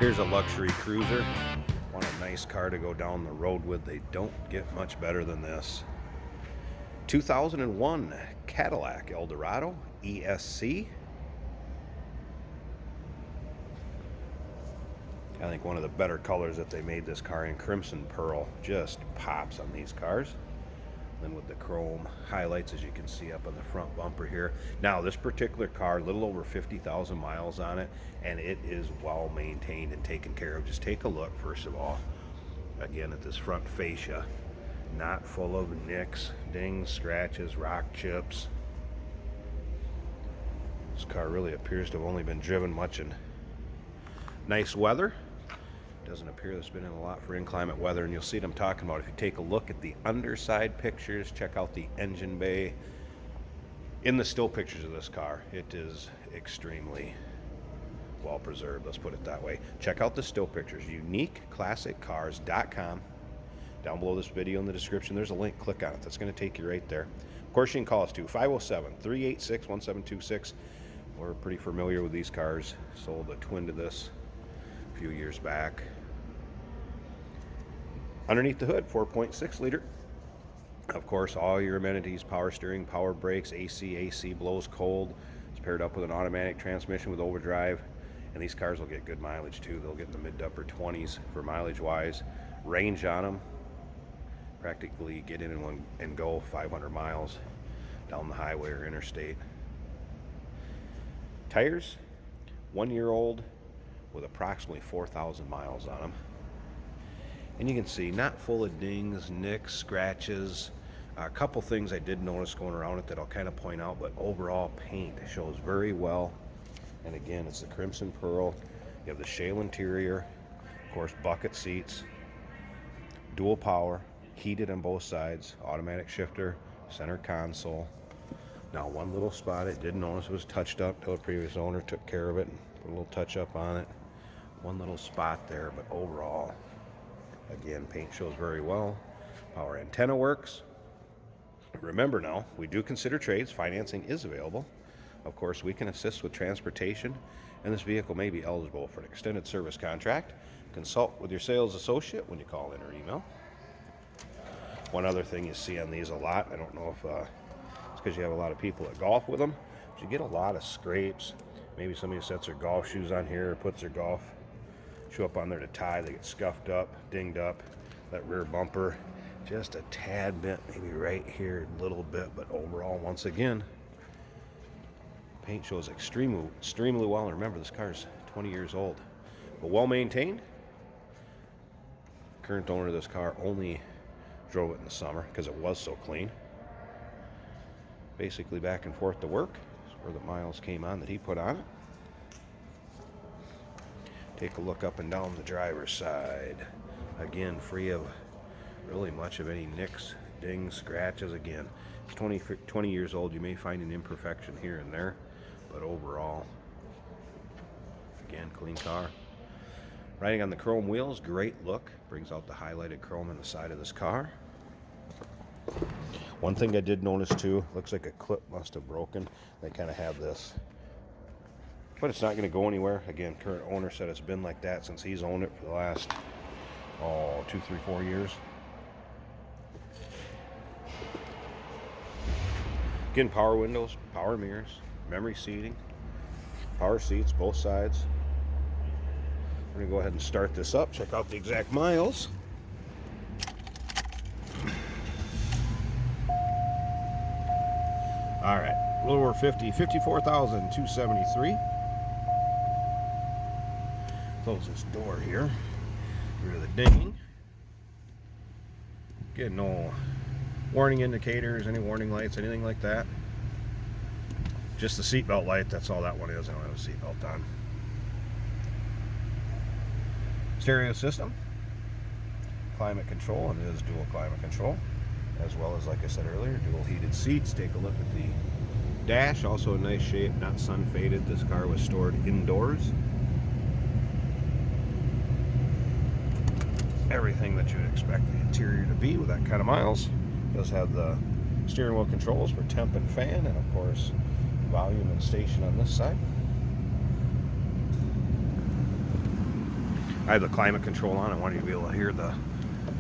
Here's a luxury cruiser. Want a nice car to go down the road with. They don't get much better than this. 2001 Cadillac Eldorado ESC. I think one of the better colors that they made this car in, crimson pearl, just pops on these cars. Then with the chrome highlights, as you can see up on the front bumper here. Now this particular car, a little over 50,000 miles on it, and it is well maintained and taken care of. Just take a look first of all, again, at this front fascia. Not full of nicks, dings, scratches, rock chips. This car really appears to have only been driven much in nice weather. Doesn't appear there's been in a lot for inclement weather, and you'll see what I'm talking about. If you take a look at the underside pictures, check out the engine bay. In the still pictures of this car, it is extremely well preserved, let's put it that way. Check out the still pictures, uniqueclassiccars.com. Down below this video in the description, there's a link. Click on it. That's going to take you right there. Of course, you can call us too, 507-386-1726. We're pretty familiar with these cars. Sold a twin to this a few years back. Underneath the hood, 4.6 liter. Of course, all your amenities, power steering, power brakes, AC blows cold. It's paired up with an automatic transmission with overdrive. And these cars will get good mileage too. They'll get in the mid to upper 20s for mileage wise. Range on them, practically get in and go 500 miles down the highway or interstate. Tires, 1 year old with approximately 4,000 miles on them. And you can see, not full of dings, nicks, scratches. A couple things I did notice going around it that I'll kind of point out, but overall paint shows very well. And again, it's the crimson pearl. You have the shale interior, of course, bucket seats, dual power, heated on both sides, automatic shifter, center console. Now, one little spot I did notice was touched up till a previous owner took care of it and put a little touch up on it. One little spot there, but overall, again, paint shows very well. Power antenna works. Remember now, we do consider trades. Financing is available. Of course, we can assist with transportation, and this vehicle may be eligible for an extended service contract. Consult with your sales associate when you call in or email. One other thing you see on these a lot, I don't know if it's because you have a lot of people that golf with them, but you get a lot of scrapes. Maybe somebody sets their golf shoes on here or puts their golf shoe up on there to tie. They get scuffed up, dinged up. That rear bumper, just a tad bit, maybe right here a little bit, but overall, once again, paint shows extremely well. And remember, this car is 20 years old, but well maintained. Current owner of this car only drove it in the summer because it was so clean. Basically back and forth to work is where the miles came on that he put on it. Take a look up and down the driver's side. Again, free of really much of any nicks, dings, scratches. Again, it's 20 years old. You may find an imperfection here and there, but overall, again, clean car. Riding on the chrome wheels, great look. Brings out the highlighted chrome on the side of this car. One thing I did notice too, looks like a clip must have broken. They kind of have this, but it's not going to go anywhere. Again, current owner said it's been like that since he's owned it for the last 2, 3, 4 years. Again, power windows, power mirrors, memory seating, power seats, both sides. We're going to go ahead and start this up, check out the exact miles. All right, a little over 54,273. Close this door here. Get rid of the dinging. Again, no warning indicators, any warning lights, anything like that. Just the seatbelt light, that's all that one is. I don't have a seatbelt on. Stereo system, climate control, and it is dual climate control, as well as, like I said earlier, dual heated seats. Take a look at the dash, also in nice shape, not sun faded. This car was stored indoors. Everything that you would expect the interior to be with that kind of miles. It does have the steering wheel controls for temp and fan, and of course volume and station on this side. I have the climate control on. I want you to be able to hear the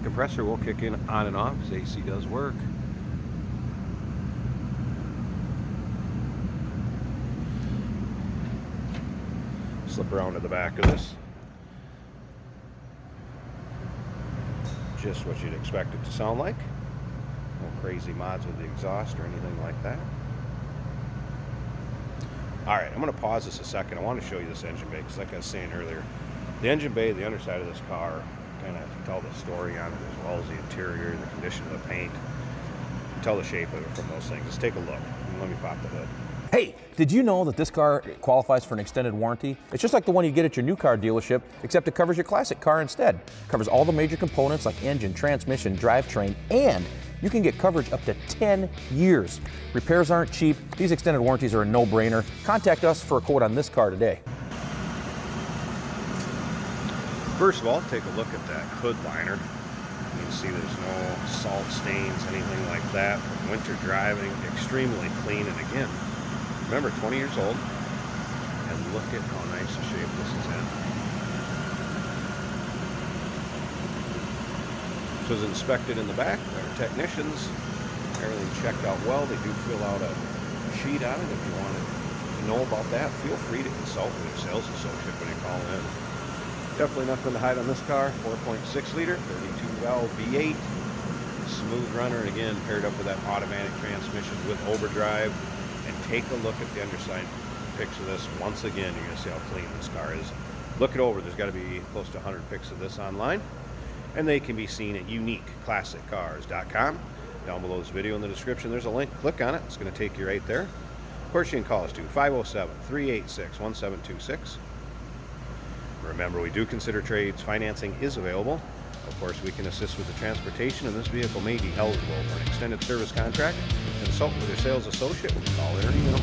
compressor will kick in on and off because AC does work. Slip around to the back of this. Just what you'd expect it to sound like. No crazy mods with the exhaust or anything like that. Alright, I'm going to pause this a second. I want to show you this engine bay because like I was saying earlier, the engine bay, the underside of this car, kind of tell the story on it as well as the interior, the condition of the paint, tell the shape of it from those things. Let's take a look. Let me pop the hood. Hey, did you know that this car qualifies for an extended warranty? It's just like the one you get at your new car dealership, except it covers your classic car instead. It covers all the major components like engine, transmission, drivetrain, and you can get coverage up to 10 years. Repairs aren't cheap. These extended warranties are a no-brainer. Contact us for a quote on this car today. First of all, take a look at that hood liner. You can see there's no salt stains, anything like that. From winter driving, extremely clean. And again, remember, 20 years old, and look at how nice a shape this is in. This was inspected in the back by our technicians. Everything checked out well. They do fill out a sheet on it. If you wanted to know about that, feel free to consult with your sales associate when you call in. Definitely nothing to hide on this car. 4.6 liter, 32 valve V8, smooth runner, and again paired up with that automatic transmission with overdrive. And take a look at the underside pics of this. Once again, you're going to see how clean this car is. Look it over. There's got to be close to 100 pics of this online, and they can be seen at uniqueclassiccars.com. Down below this video in the description, there's a link. Click on it. It's going to take you right there. Of course, you can call us to 507-386-1726. Remember, we do consider trades. Financing is available. Of course, we can assist with the transportation, and this vehicle may be eligible for an extended service contract. Consult with your sales associate. We can call in or email.